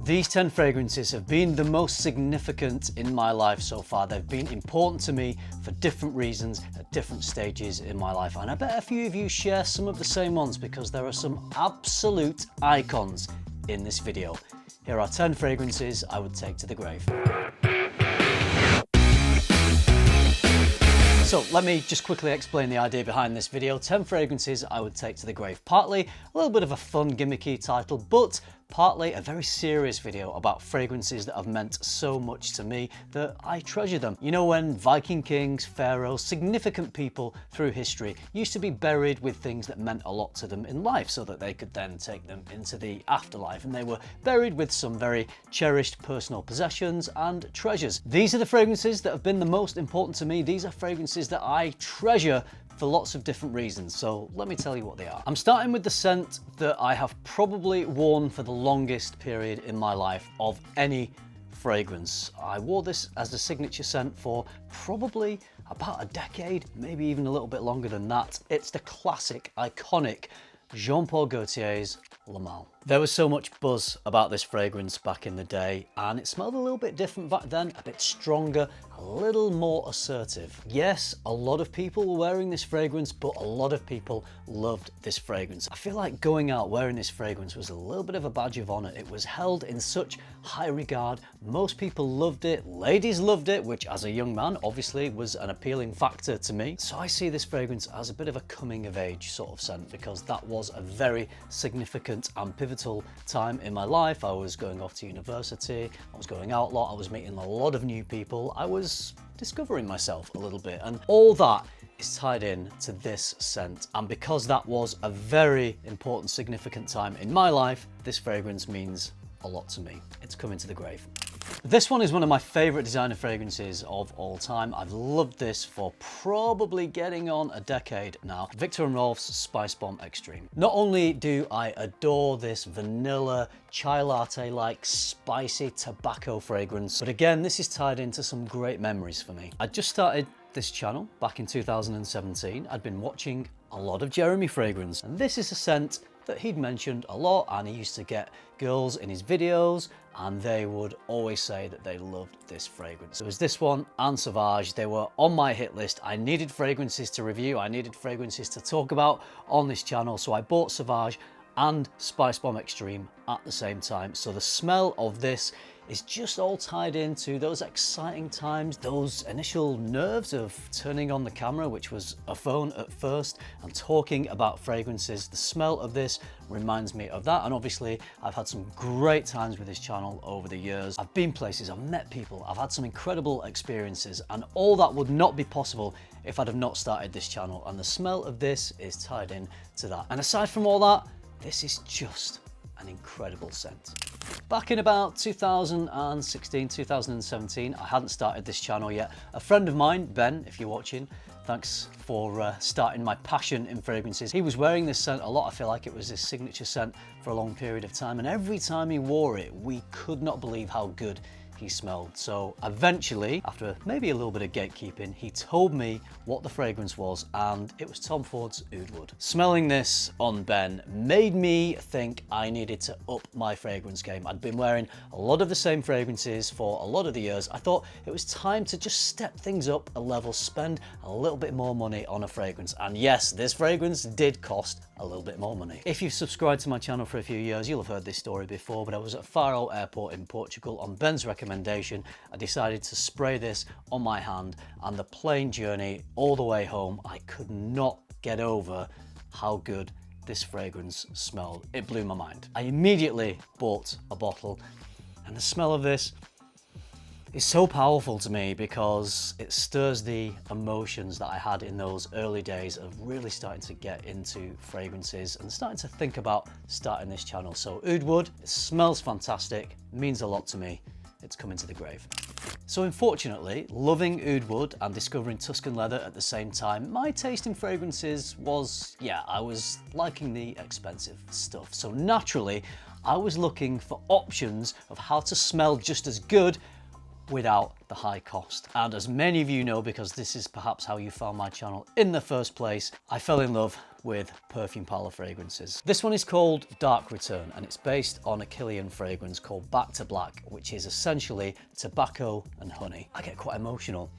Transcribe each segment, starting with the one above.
These 10 fragrances have been the most significant in my life so far. They've been important to me for different reasons at different stages in my life. And I bet a few of you share some of the same ones because there are some absolute icons in this video. Here are 10 fragrances I would take to the grave. So let me just quickly explain the idea behind this video. 10 fragrances I would take to the grave. Partly a little bit of a fun gimmicky title, but partly a very serious video about fragrances that have meant so much to me that I treasure them. You know, when Viking kings, pharaohs, significant people through history used to be buried with things that meant a lot to them in life so that they could then take them into the afterlife, and they were buried with some very cherished personal possessions and treasures. These are the fragrances that have been the most important to me. These are fragrances that I treasure for lots of different reasons, so let me tell you what they are. I'm starting with the scent that I have probably worn for the longest period in my life of any fragrance. I wore this as the signature scent for probably about a decade, maybe even a little bit longer than that. It's the classic, iconic Jean-Paul Gaultier's Le Male. There was so much buzz about this fragrance back in the day, and it smelled a little bit different back then, a bit stronger, a little more assertive. Yes, a lot of people were wearing this fragrance, but a lot of people loved this fragrance. I feel like going out wearing this fragrance was a little bit of a badge of honor. It was held in such high regard. Most people loved it. Ladies loved it, which as a young man, obviously was an appealing factor to me. So I see this fragrance as a bit of a coming of age sort of scent, because that was a very significant and pivotal time in my life. I was going off to university, I was going out a lot, I was meeting a lot of new people, I was discovering myself a little bit, and all that is tied in to this scent. And because that was a very important, significant time in my life, this fragrance means a lot to me. It's coming to the grave. This one is one of my favorite designer fragrances of all time. I've loved this for probably getting on a decade now. Viktor and Rolf's Spicebomb Extreme. Not only do I adore this vanilla, chai latte-like spicy tobacco fragrance, but again, this is tied into some great memories for me. I just started this channel back in 2017. I'd been watching a lot of Jeremy fragrance, and this is a scent that he'd mentioned a lot, and he used to get girls in his videos and they would always say that they loved this fragrance. It was this one and Sauvage. They were on my hit list. I needed fragrances to review, I needed fragrances to talk about on this channel, so I bought Sauvage and Spicebomb Extreme at the same time. So the smell of this is just all tied into those exciting times, those initial nerves of turning on the camera, which was a phone at first, and talking about fragrances. The smell of this reminds me of that, and obviously I've had some great times with this channel over the years. I've been places, I've met people, I've had some incredible experiences, and all that would not be possible if I'd have not started this channel, and the smell of this is tied in to that. And aside from all that, this is just an incredible scent. Back in about 2016, 2017, I hadn't started this channel yet. A friend of mine, Ben, if you're watching, thanks for starting my passion in fragrances. He was wearing this scent a lot. I feel like it was his signature scent for a long period of time, and every time he wore it, we could not believe how good he smelled. So eventually, after maybe a little bit of gatekeeping, he told me what the fragrance was, and it was Tom Ford's Oud Wood. Smelling this on Ben made me think I needed to up my fragrance game. I'd been wearing a lot of the same fragrances for a lot of the years. I thought it was time to just step things up a level, spend a little bit more money on a fragrance. And yes, this fragrance did cost a little bit more money. If you've subscribed to my channel for a few years, you'll have heard this story before, but I was at Faro Airport in Portugal. On Ben's recommendation, I decided to spray this on my hand, and the plane journey all the way home, I could not get over how good this fragrance smelled. It blew my mind. I immediately bought a bottle, and the smell of this is so powerful to me because it stirs the emotions that I had in those early days of really starting to get into fragrances and starting to think about starting this channel. So Oud Wood, it smells fantastic, means a lot to me. It's coming to the grave. So unfortunately, loving Oud Wood and discovering Tuscan leather at the same time, my taste in fragrances was, I was liking the expensive stuff. So naturally, I was looking for options of how to smell just as good without the high cost. And as many of you know, because this is perhaps how you found my channel in the first place, I fell in love with Perfume Parlour fragrances. This one is called Dark Return, and it's based on a Kilian fragrance called Back to Black, which is essentially tobacco and honey. I get quite emotional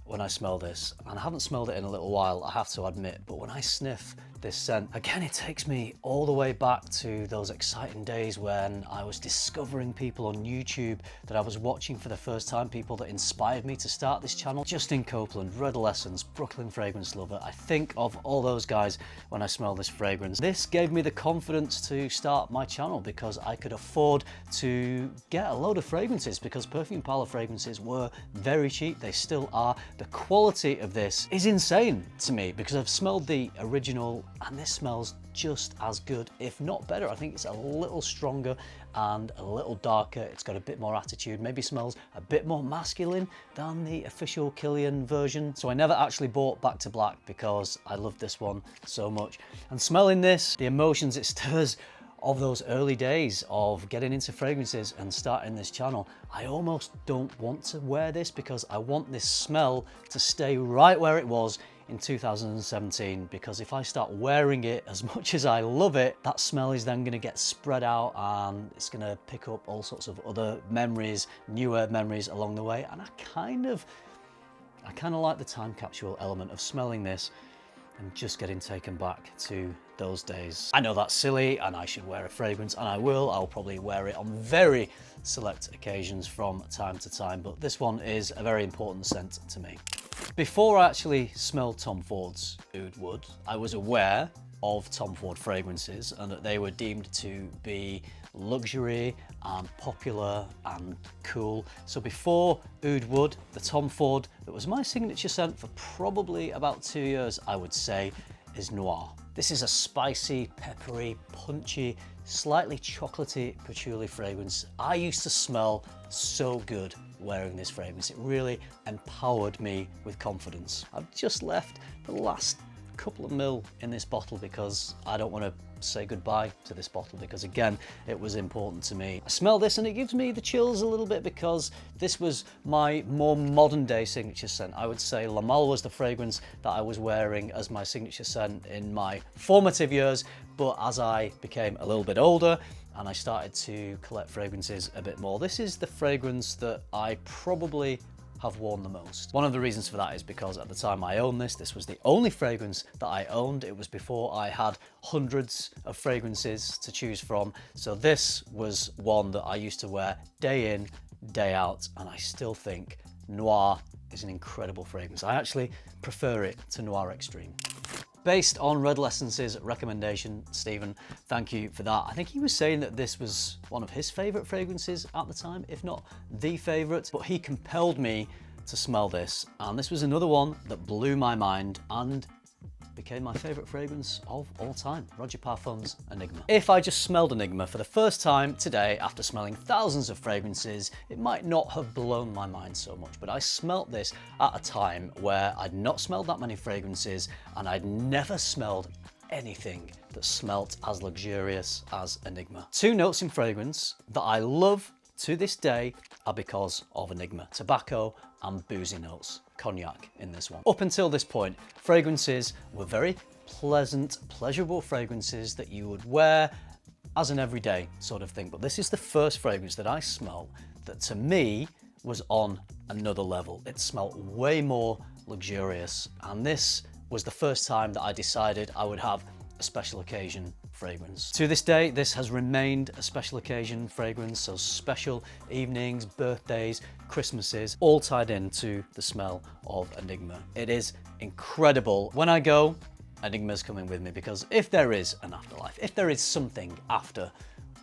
when I smell this, and I haven't smelled it in a little while, I have to admit, but when I sniff this scent, again, it takes me all the way back to those exciting days when I was discovering people on YouTube that I was watching for the first time, people that inspired me to start this channel. Justin Copeland, Redolessence, Brooklyn Fragrance Lover. I think of all those guys when I smell this fragrance. This gave me the confidence to start my channel because I could afford to get a load of fragrances because Perfume Parlour fragrances were very cheap. They still are. The quality of this is insane to me because I've smelled the original and this smells just as good, if not better. I think it's a little stronger and a little darker. It's got a bit more attitude, maybe smells a bit more masculine than the official Kilian version. So I never actually bought Back to Black because I loved this one so much. And smelling this, the emotions it stirs of those early days of getting into fragrances and starting this channel, I almost don't want to wear this because I want this smell to stay right where it was in 2017, because if I start wearing it as much as I love it, that smell is then going to get spread out and it's going to pick up all sorts of other memories, newer memories along the way. And I kind of like the time capsule element of smelling this and just getting taken back to those days. I know that's silly and I should wear a fragrance, and I will. I'll probably wear it on very select occasions from time to time, but this one is a very important scent to me. Before I actually smelled Tom Ford's Oud Wood, I was aware of Tom Ford fragrances and that they were deemed to be luxury and popular and cool. So before Oud Wood, the Tom Ford that was my signature scent for probably about 2 years, I would say, is Noir. This is a spicy, peppery, punchy, slightly chocolatey patchouli fragrance. I used to smell so good wearing this fragrance. It really empowered me with confidence. I've just left the last couple of mil in this bottle because I don't want to say goodbye to this bottle because, again, it was important to me. I smell this and it gives me the chills a little bit because this was my more modern day signature scent. I would say La Malle was the fragrance that I was wearing as my signature scent in my formative years, but as I became a little bit older and I started to collect fragrances a bit more, this is the fragrance that I probably have worn the most. One of the reasons for that is because at the time I owned this, this was the only fragrance that I owned. It was before I had hundreds of fragrances to choose from. So this was one that I used to wear day in, day out, and I still think Noir is an incredible fragrance. I actually prefer it to Noir Extreme. Based on Redolescence's recommendation, Stephen, thank you for that. I think he was saying that this was one of his favourite fragrances at the time, if not the favourite, but he compelled me to smell this. And this was another one that blew my mind and became my favourite fragrance of all time, Roja Parfums Enigma. If I just smelled Enigma for the first time today after smelling thousands of fragrances, it might not have blown my mind so much, but I smelt this at a time where I'd not smelled that many fragrances and I'd never smelled anything that smelt as luxurious as Enigma. Two notes in fragrance that I love to this day are because of Enigma: tobacco and boozy notes. Cognac in this one. Up until this point, fragrances were very pleasant, pleasurable fragrances that you would wear as an everyday sort of thing. But this is the first fragrance that I smell that to me was on another level. It smelled way more luxurious. And this was the first time that I decided I would have a special occasion fragrance. To this day, this has remained a special occasion fragrance, so special evenings, birthdays, Christmases, all tied into the smell of Enigma. It is incredible. When I go, Enigma's coming with me, because if there is an afterlife, if there is something after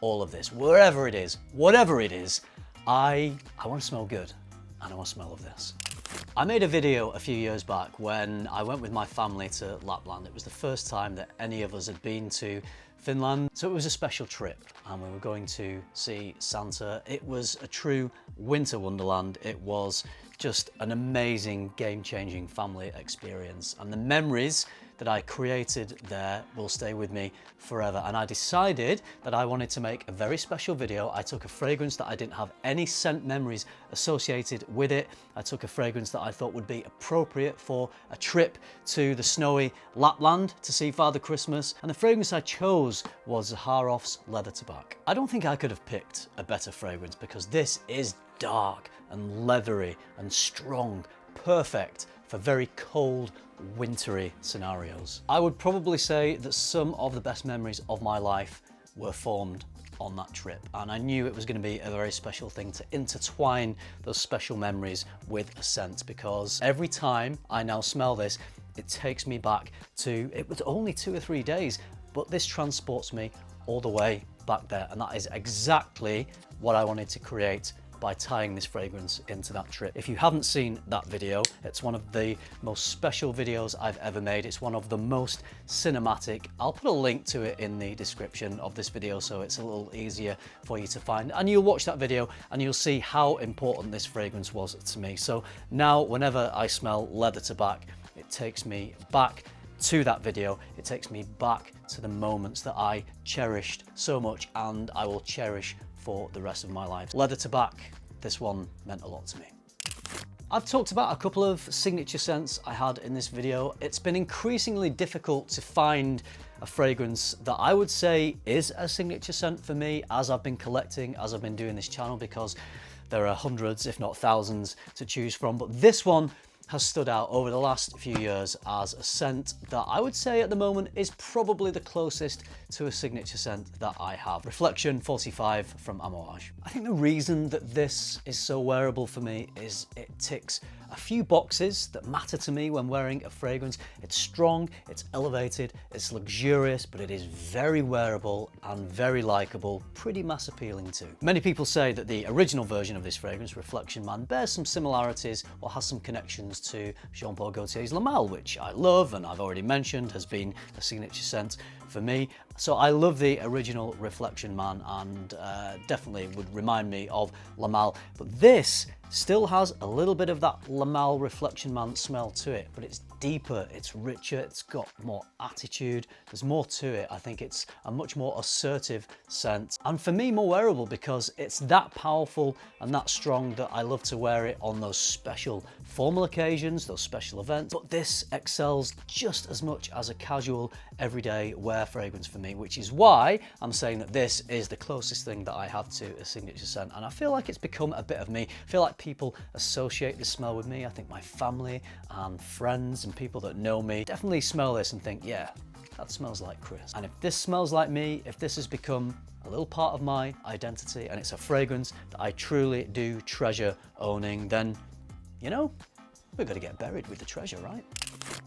all of this, wherever it is, whatever it is, I want to smell good and I want to smell of this. I made a video a few years back when I went with my family to Lapland. It was the first time that any of us had been to Finland, so it was a special trip and we were going to see Santa. It was a true winter wonderland. It was just an amazing, game-changing family experience, and the memories that I created there will stay with me forever. And I decided that I wanted to make a very special video. I took a fragrance that I didn't have any scent memories associated with it. I took a fragrance that I thought would be appropriate for a trip to the snowy Lapland to see Father Christmas. And the fragrance I chose was Zaharoff's Leather Tabac. I don't think I could have picked a better fragrance because this is dark and leathery and strong, perfect for very cold, wintry scenarios. I would probably say that some of the best memories of my life were formed on that trip, and I knew it was going to be a very special thing to intertwine those special memories with a scent, because every time I now smell this, it takes me back to, it was only 2 or 3 days, but this transports me all the way back there, and that is exactly what I wanted to create by tying this fragrance into that trip. If you haven't seen that video, it's one of the most special videos I've ever made. It's one of the most cinematic. I'll put a link to it in the description of this video so it's a little easier for you to find. And you'll watch that video and you'll see how important this fragrance was to me. So now whenever I smell Leather Tabac, it takes me back to that video. It takes me back to the moments that I cherished so much and I will cherish for the rest of my life. Leather Tabac, this one meant a lot to me. I've talked about a couple of signature scents I had in this video. It's been increasingly difficult to find a fragrance that I would say is a signature scent for me as I've been collecting, as I've been doing this channel, because there are hundreds, if not thousands, to choose from. But this one has stood out over the last few years as a scent that I would say at the moment is probably the closest to a signature scent that I have. Reflection 45 from Amouage. I think the reason that this is so wearable for me is it ticks a few boxes that matter to me when wearing a fragrance. It's strong, it's elevated, it's luxurious, but it is very wearable and very likable, pretty mass appealing too. Many people say that the original version of this fragrance, Reflection Man, bears some similarities or has some connections to Jean-Paul Gaultier's La Malle, which I love and I've already mentioned has been a signature scent for me. So I love the original Reflection Man and definitely would remind me of La Malle, but this still has a little bit of that La Malle Reflection Man smell to it, but it's deeper, it's richer, it's got more attitude, there's more to it. I think it's a much more assertive scent, and for me more wearable because it's that powerful and that strong that I love to wear it on those special formal occasions, those special events. But this excels just as much as a casual everyday wear fragrance for me, which is why I'm saying that this is the closest thing that I have to a signature scent, and I feel like it's become a bit of me. I feel like people associate this smell with me. I think my family and friends and people that know me definitely smell this and think, yeah, that smells like Chris. And if this smells like me, if this has become a little part of my identity and it's a fragrance that I truly do treasure owning, then, you know, we're gonna get buried with the treasure, right?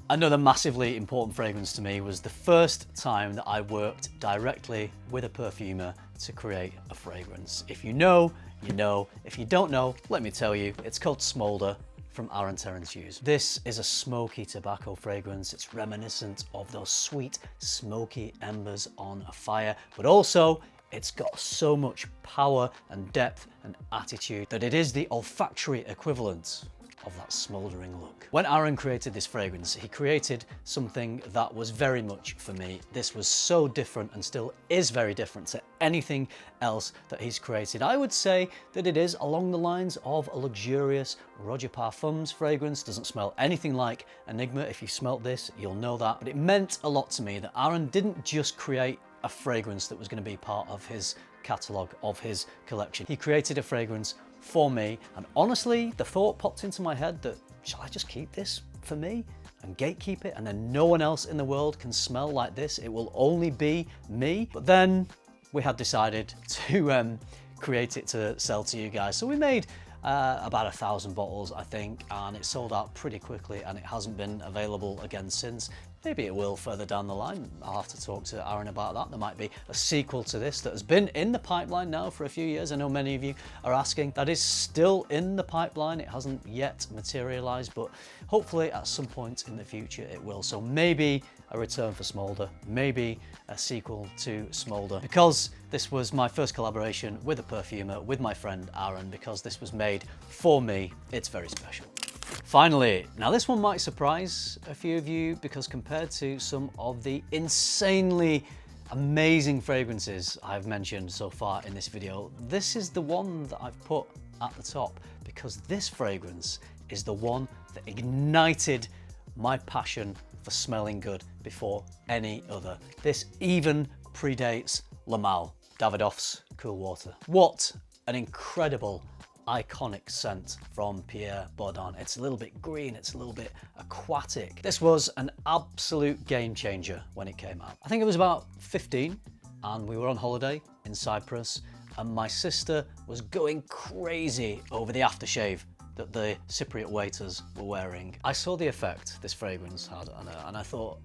Another massively important fragrance to me was the first time that I worked directly with a perfumer to create a fragrance. If you know, you know. If you don't know, let me tell you, it's called Smolder from Terence Hughes. This is a smoky tobacco fragrance. It's reminiscent of those sweet, smoky embers on a fire, but also it's got so much power and depth and attitude that it is the olfactory equivalent of that smouldering look. When Aaron created this fragrance, he created something that was very much for me. This was so different and still is very different to anything else that he's created. I would say that it is along the lines of a luxurious Roja Parfums fragrance. Doesn't smell anything like Enigma. If you smelt this, you'll know that. But it meant a lot to me that Aaron didn't just create a fragrance that was going to be part of his catalogue, of his collection. He created a fragrance for me, and honestly the thought popped into my head that, shall I just keep this for me and gatekeep it, and then no one else in the world can smell like this? It will only be me. But then we had decided to create it to sell to you guys, so we made about 1,000 bottles, I think, and it sold out pretty quickly and it hasn't been available again since. Maybe it will further down the line. I'll have to talk to Aaron about that. There might be a sequel to this that has been in the pipeline now for a few years. I know many of you are asking. That is still in the pipeline. It hasn't yet materialized, but hopefully at some point in the future it will. So maybe a return for Smolder, maybe a sequel to Smolder. Because this was my first collaboration with a perfumer, with my friend Aaron, because this was made for me, it's very special. Finally, now this one might surprise a few of you because compared to some of the insanely amazing fragrances I've mentioned so far in this video, this is the one that I've put at the top because this fragrance is the one that ignited my passion for smelling good before any other. This even predates Le Mal, Davidoff's Cool Water. What an incredible, iconic scent from Pierre Bourdon. It's a little bit green, it's a little bit aquatic. This was an absolute game changer when it came out. I think it was about 15 and we were on holiday in Cyprus and my sister was going crazy over the aftershave that the Cypriot waiters were wearing. I saw the effect this fragrance had on her and I thought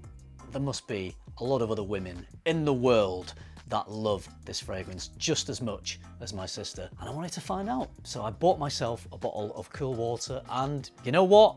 there must be a lot of other women in the world that love this fragrance just as much as my sister, and I wanted to find out. So I bought myself a bottle of Cool Water, and you know what?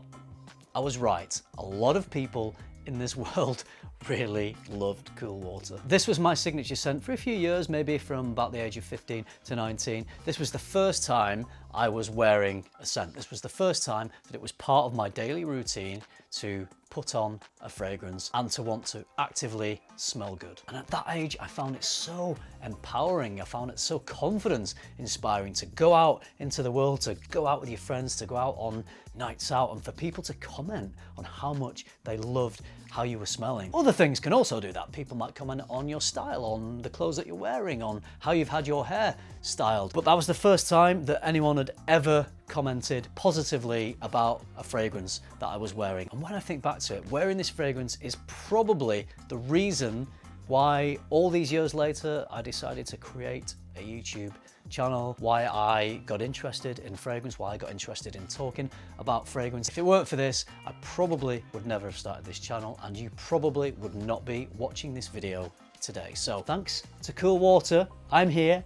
I was right. A lot of people in this world really loved Cool Water. This was my signature scent for a few years, maybe from about the age of 15 to 19. This was the first time I was wearing a scent. This was the first time that it was part of my daily routine to put on a fragrance and to want to actively smell good. And at that age, I found it so empowering. I found it so confidence inspiring to go out into the world, to go out with your friends, to go out on nights out, and for people to comment on how much they loved how you were smelling. Other things can also do that. People might comment on your style, on the clothes that you're wearing, on how you've had your hair styled. But that was the first time that anyone had ever commented positively about a fragrance that I was wearing. And when I think back to it, wearing this fragrance is probably the reason why all these years later I decided to create a YouTube channel, why I got interested in fragrance, why I got interested in talking about fragrance. If it weren't for this, I probably would never have started this channel and you probably would not be watching this video today. So thanks to Cool Water, I'm here,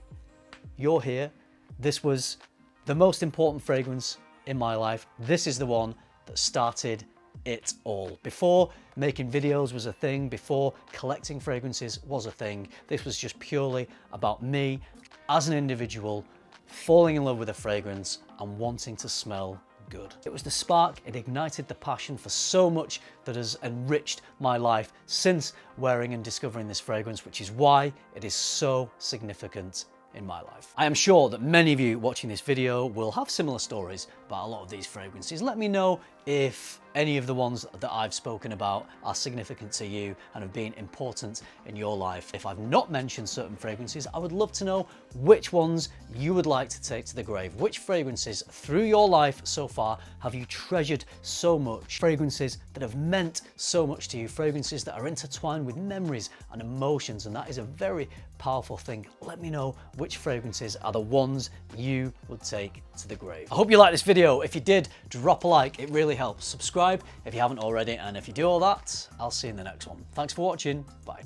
you're here. This was the most important fragrance in my life. This is the one that started it all. Before making videos was a thing, before collecting fragrances was a thing, this was just purely about me as an individual falling in love with a fragrance and wanting to smell good. It was the spark, it ignited the passion for so much that has enriched my life since wearing and discovering this fragrance, which is why it is so significant in my life. I am sure that many of you watching this video will have similar stories about a lot of these fragrances. Let me know if any of the ones that I've spoken about are significant to you and have been important in your life. If I've not mentioned certain fragrances, I would love to know which ones you would like to take to the grave. Which fragrances through your life so far have you treasured so much? Fragrances that have meant so much to you, fragrances that are intertwined with memories and emotions, and that is a very powerful thing. Let me know which fragrances are the ones you would take to the grave. I hope you liked this video. If you did, drop a like, it really helps. Subscribe if you haven't already, and if you do all that, I'll see you in the next one. Thanks for watching, bye.